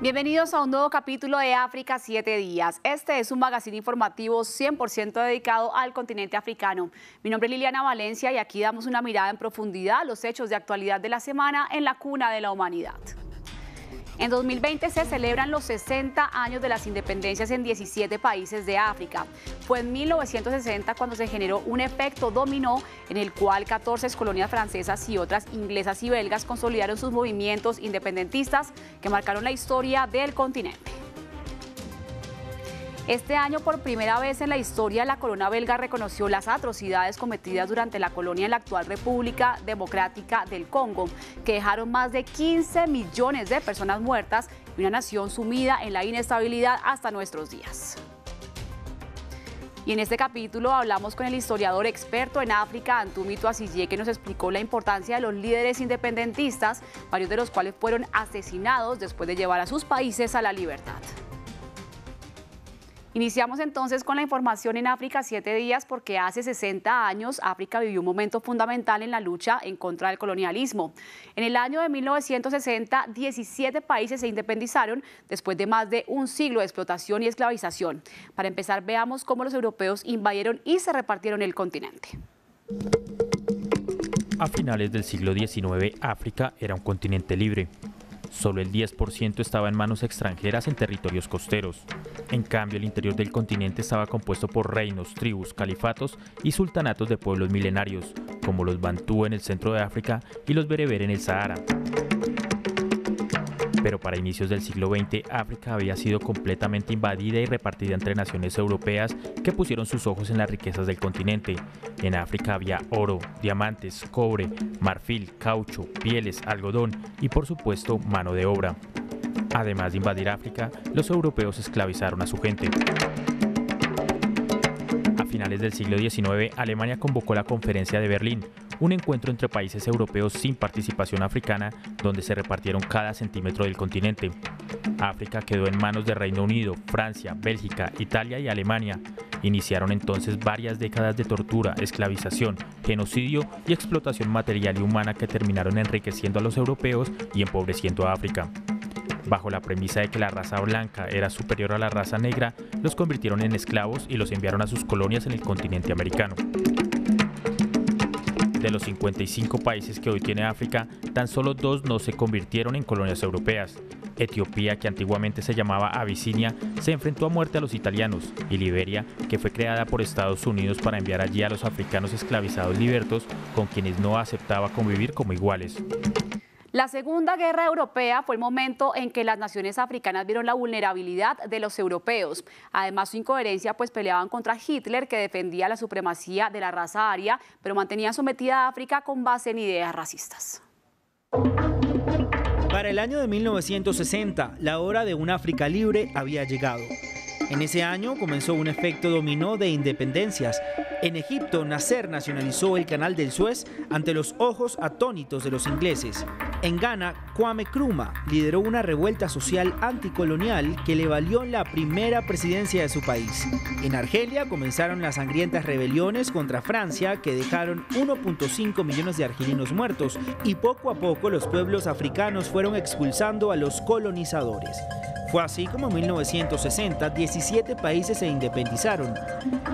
Bienvenidos a un nuevo capítulo de África 7 días. Este es un magazine informativo 100% dedicado al continente africano. Mi nombre es Liliana Valencia y aquí damos una mirada en profundidad a los hechos de actualidad de la semana en la cuna de la humanidad. En 2020 se celebran los 60 años de las independencias en 17 países de África. Fue en 1960 cuando se generó un efecto dominó en el cual 14 colonias francesas y otras inglesas y belgas consolidaron sus movimientos independentistas que marcaron la historia del continente. Este año, por primera vez en la historia, la corona belga reconoció las atrocidades cometidas durante la colonia en la actual República Democrática del Congo, que dejaron más de 15 millones de personas muertas y una nación sumida en la inestabilidad hasta nuestros días. Y en este capítulo hablamos con el historiador experto en África, Antumi Tuasillé, que nos explicó la importancia de los líderes independentistas, varios de los cuales fueron asesinados después de llevar a sus países a la libertad. Iniciamos entonces con la información en África 7 días porque hace 60 años África vivió un momento fundamental en la lucha en contra del colonialismo. En el año de 1960, 17 países se independizaron después de más de un siglo de explotación y esclavización. Para empezar, veamos cómo los europeos invadieron y se repartieron el continente. A finales del siglo XIX, África era un continente libre. Solo el 10% estaba en manos extranjeras en territorios costeros. En cambio, el interior del continente estaba compuesto por reinos, tribus, califatos y sultanatos de pueblos milenarios, como los bantú en el centro de África y los bereber en el Sahara. Pero para inicios del siglo XX, África había sido completamente invadida y repartida entre naciones europeas que pusieron sus ojos en las riquezas del continente. En África había oro, diamantes, cobre, marfil, caucho, pieles, algodón y por supuesto mano de obra. Además de invadir África, los europeos esclavizaron a su gente. A finales del siglo XIX, Alemania convocó la Conferencia de Berlín, un encuentro entre países europeos sin participación africana, donde se repartieron cada centímetro del continente. África quedó en manos de Reino Unido, Francia, Bélgica, Italia y Alemania. Iniciaron entonces varias décadas de tortura, esclavización, genocidio y explotación material y humana que terminaron enriqueciendo a los europeos y empobreciendo a África. Bajo la premisa de que la raza blanca era superior a la raza negra, los convirtieron en esclavos y los enviaron a sus colonias en el continente americano. De los 55 países que hoy tiene África, tan solo 2 no se convirtieron en colonias europeas. Etiopía, que antiguamente se llamaba Abisinia, se enfrentó a muerte a los italianos, y Liberia, que fue creada por Estados Unidos para enviar allí a los africanos esclavizados libertos, con quienes no aceptaba convivir como iguales. La Segunda Guerra Europea fue el momento en que las naciones africanas vieron la vulnerabilidad de los europeos. Además, su incoherencia, pues peleaban contra Hitler, que defendía la supremacía de la raza aria, pero mantenía sometida a África con base en ideas racistas. Para el año de 1960, la hora de un África libre había llegado. En ese año comenzó un efecto dominó de independencias. En Egipto, Nasser nacionalizó el Canal del Suez ante los ojos atónitos de los ingleses. En Ghana, Kwame Nkrumah lideró una revuelta social anticolonial que le valió la primera presidencia de su país. En Argelia comenzaron las sangrientas rebeliones contra Francia que dejaron 1.5 millones de argelinos muertos y poco a poco los pueblos africanos fueron expulsando a los colonizadores. Fue así como en 1960 17 países se independizaron.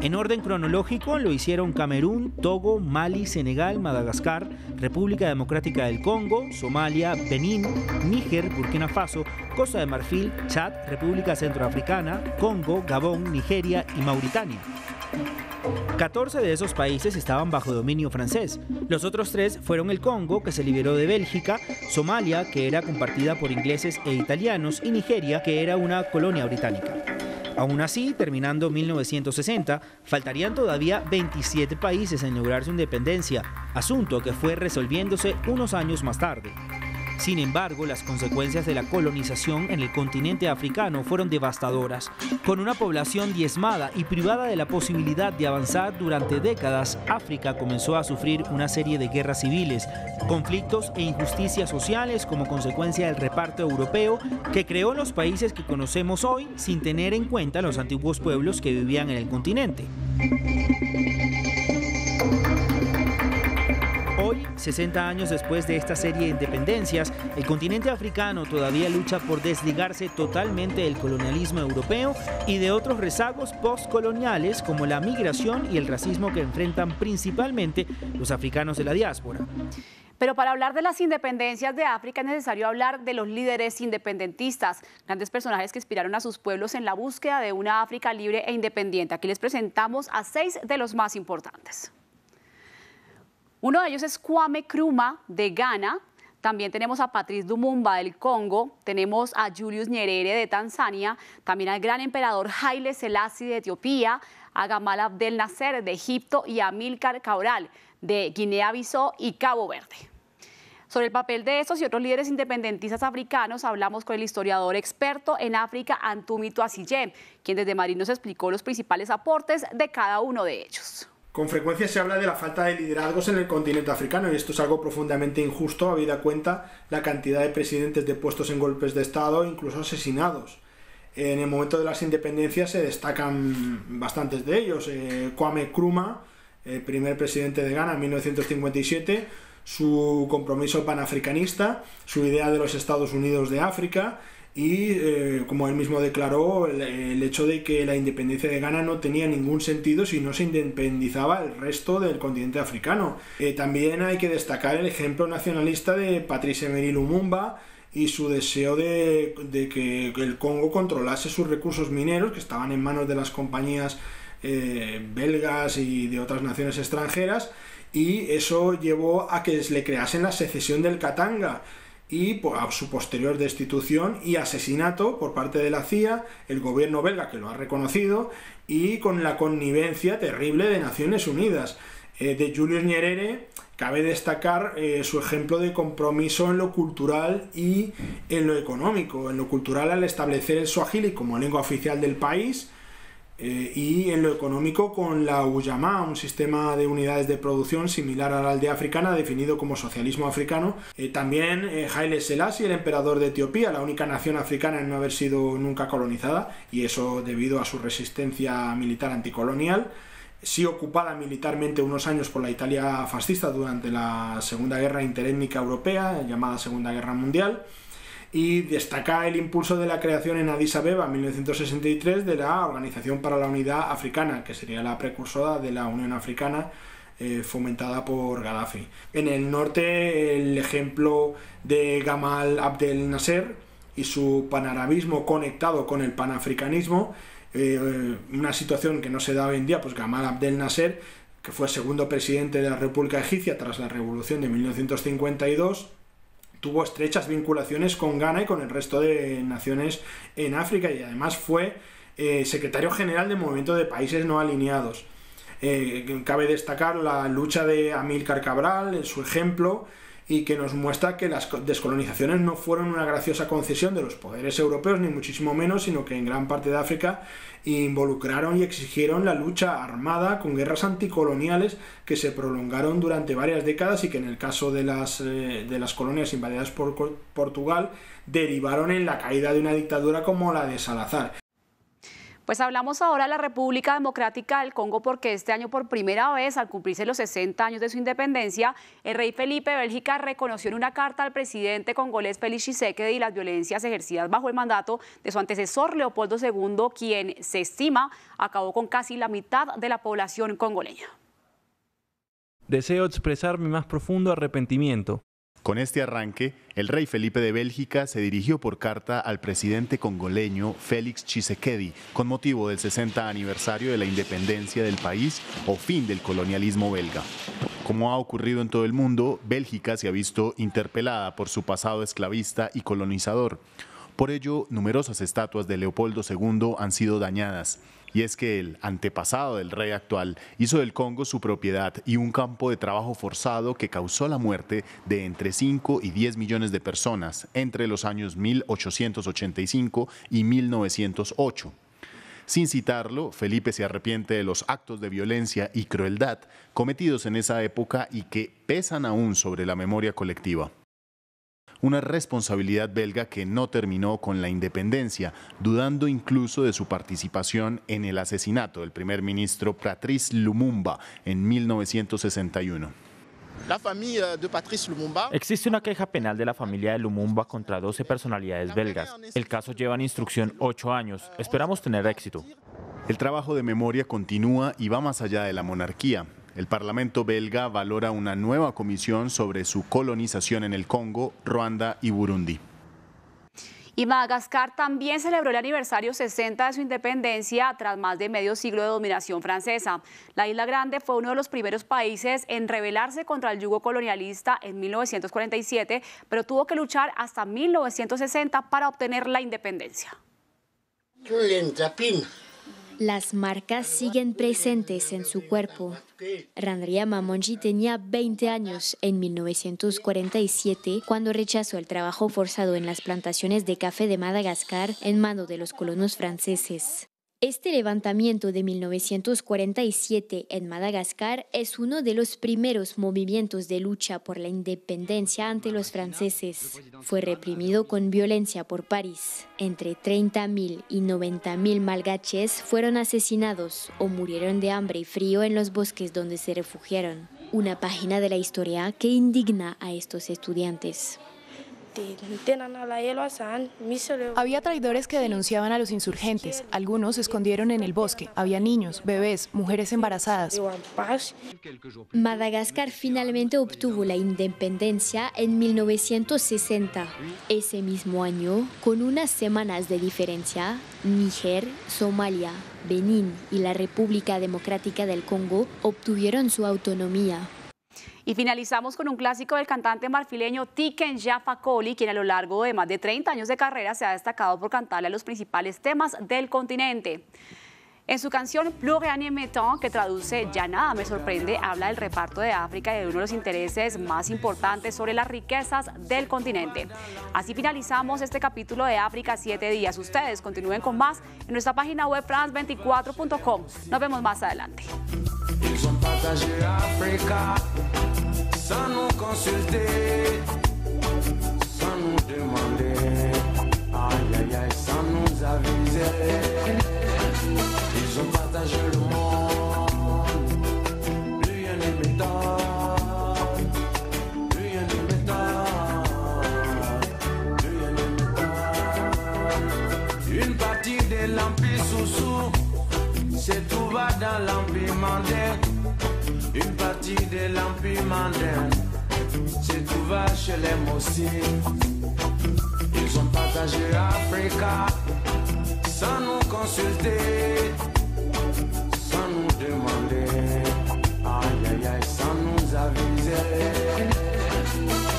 En orden cronológico lo hicieron Camerún, Togo, Mali, Senegal, Madagascar, República Democrática del Congo, Somalia, Benín, Níger, Burkina Faso, Costa de Marfil, Chad, República Centroafricana, Congo, Gabón, Nigeria y Mauritania. 14 de esos países estaban bajo dominio francés. Los otros 3 fueron el Congo, que se liberó de Bélgica, Somalia, que era compartida por ingleses e italianos, y Nigeria, que era una colonia británica. Aún así, terminando 1960, faltarían todavía 27 países en lograr su independencia, asunto que fue resolviéndose unos años más tarde. Sin embargo, las consecuencias de la colonización en el continente africano fueron devastadoras. Con una población diezmada y privada de la posibilidad de avanzar durante décadas, África comenzó a sufrir una serie de guerras civiles, conflictos e injusticias sociales como consecuencia del reparto europeo que creó los países que conocemos hoy sin tener en cuenta los antiguos pueblos que vivían en el continente. Hoy 60 años después de esta serie de independencias, el continente africano todavía lucha por desligarse totalmente del colonialismo europeo y de otros rezagos postcoloniales como la migración y el racismo que enfrentan principalmente los africanos de la diáspora. Pero para hablar de las independencias de África es necesario hablar de los líderes independentistas, grandes personajes que inspiraron a sus pueblos en la búsqueda de una África libre e independiente. Aquí les presentamos a 6 de los más importantes. Uno de ellos es Kwame Nkrumah de Ghana. También tenemos a Patrice Lumumba del Congo, tenemos a Julius Nyerere de Tanzania, también al gran emperador Haile Selassie de Etiopía, a Gamal Abdel Nasser de Egipto y a Amílcar Cabral de Guinea-Bissau y Cabo Verde. Sobre el papel de estos y otros líderes independentistas africanos hablamos con el historiador experto en África Antumi Tuasile, quien desde Madrid nos explicó los principales aportes de cada uno de ellos. Con frecuencia se habla de la falta de liderazgos en el continente africano y esto es algo profundamente injusto, habida cuenta la cantidad de presidentes depuestos en golpes de Estado, incluso asesinados. En el momento de las independencias se destacan bastantes de ellos. Kwame Nkrumah, el primer presidente de Ghana en 1957, su compromiso panafricanista, su idea de los Estados Unidos de África y, como él mismo declaró, el hecho de que la independencia de Ghana no tenía ningún sentido si no se independizaba el resto del continente africano. También hay que destacar el ejemplo nacionalista de Patrice Emery Lumumba y su deseo de que el Congo controlase sus recursos mineros, que estaban en manos de las compañías belgas y de otras naciones extranjeras, y eso llevó a que le creasen la secesión del Katanga y a su posterior destitución y asesinato por parte de la CIA, el gobierno belga que lo ha reconocido y con la connivencia terrible de Naciones Unidas. De Julius Nyerere cabe destacar su ejemplo de compromiso en lo cultural y en lo económico. En lo cultural al establecer el Swahili como lengua oficial del país, y en lo económico con la Ujamaa, un sistema de unidades de producción similar a la aldea africana definido como socialismo africano. También Haile Selassie, el emperador de Etiopía, la única nación africana en no haber sido nunca colonizada, y eso debido a su resistencia militar anticolonial, sí ocupada militarmente unos años por la Italia fascista durante la Segunda Guerra Interétnica Europea, llamada Segunda Guerra Mundial. Y destaca el impulso de la creación en Addis Abeba en 1963 de la Organización para la Unidad Africana, que sería la precursora de la Unión Africana, fomentada por Gaddafi. En el norte, el ejemplo de Gamal Abdel Nasser y su panarabismo conectado con el panafricanismo, una situación que no se da hoy en día, pues Gamal Abdel Nasser, que fue segundo presidente de la República Egipcia tras la revolución de 1952, tuvo estrechas vinculaciones con Ghana y con el resto de naciones en África y además fue secretario general del Movimiento de Países No Alineados. Cabe destacar la lucha de Amílcar Cabral, su ejemplo, y que nos muestra que las descolonizaciones no fueron una graciosa concesión de los poderes europeos, ni muchísimo menos, sino que en gran parte de África involucraron y exigieron la lucha armada con guerras anticoloniales que se prolongaron durante varias décadas y que en el caso de las colonias invadidas por Portugal derivaron en la caída de una dictadura como la de Salazar. Pues hablamos ahora de la República Democrática del Congo porque este año por primera vez, al cumplirse los 60 años de su independencia, el rey Felipe de Bélgica reconoció en una carta al presidente congolés Félix Tshisekedi las violencias ejercidas bajo el mandato de su antecesor Leopoldo II, quien se estima acabó con casi la mitad de la población congoleña. Deseo expresar mi más profundo arrepentimiento. Con este arranque, el rey Felipe de Bélgica se dirigió por carta al presidente congoleño Félix Tshisekedi con motivo del 60 aniversario de la independencia del país o fin del colonialismo belga. Como ha ocurrido en todo el mundo, Bélgica se ha visto interpelada por su pasado esclavista y colonizador. Por ello, numerosas estatuas de Leopoldo II han sido dañadas. Y es que el antepasado del rey actual hizo del Congo su propiedad y un campo de trabajo forzado que causó la muerte de entre 5 y 10 millones de personas entre los años 1885 y 1908. Sin citarlo, Felipe se arrepiente de los actos de violencia y crueldad cometidos en esa época y que pesan aún sobre la memoria colectiva. Una responsabilidad belga que no terminó con la independencia, dudando incluso de su participación en el asesinato del primer ministro Patrice Lumumba en 1961. Existe una queja penal de la familia de Lumumba contra 12 personalidades belgas. El caso lleva en instrucción 8 años. Esperamos tener éxito. El trabajo de memoria continúa y va más allá de la monarquía. El Parlamento belga valora una nueva comisión sobre su colonización en el Congo, Ruanda y Burundi. Y Madagascar también celebró el aniversario 60 de su independencia tras más de medio siglo de dominación francesa. La Isla Grande fue uno de los primeros países en rebelarse contra el yugo colonialista en 1947, pero tuvo que luchar hasta 1960 para obtener la independencia. Las marcas siguen presentes en su cuerpo. Randriama Monji tenía 20 años en 1947 cuando rechazó el trabajo forzado en las plantaciones de café de Madagascar en manos de los colonos franceses. Este levantamiento de 1947 en Madagascar es uno de los primeros movimientos de lucha por la independencia ante los franceses. Fue reprimido con violencia por París. Entre 30.000 y 90.000 malgaches fueron asesinados o murieron de hambre y frío en los bosques donde se refugiaron. Una página de la historia que indigna a estos estudiantes. Había traidores que denunciaban a los insurgentes. Algunos se escondieron en el bosque. Había niños, bebés, mujeres embarazadas. Madagascar finalmente obtuvo la independencia en 1960. Ese mismo año, con unas semanas de diferencia, Níger, Somalia, Benín y la República Democrática del Congo obtuvieron su autonomía. Y finalizamos con un clásico del cantante marfileño Tiken Jah Fakoly, quien a lo largo de más de 30 años de carrera se ha destacado por cantarle a los principales temas del continente. En su canción Plus rien ne m'étonne, que traduce Ya nada me sorprende, habla del reparto de África y de uno de los intereses más importantes sobre las riquezas del continente. Así finalizamos este capítulo de África 7 días. Ustedes continúen con más en nuestra página web france24.com. Nos vemos más adelante. Sans nous consulter, sans nous demander, aïe aïe aïe, sans nous aviser. Ils ont partagé le monde, plus rien ne m'étonne, plus rien ne m'étonne, plus rien ne m'étonne. Une partie de l'empire sous-sous, c'est tout va dans l'empire mandin. Une partie de l'empire mandin, c'est tout va chez les Mossi. Ils ont partagé Africa sans nous consulter, sans nous demander, aïe aïe aïe, sans nous aviser.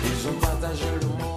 Ils ont partagé le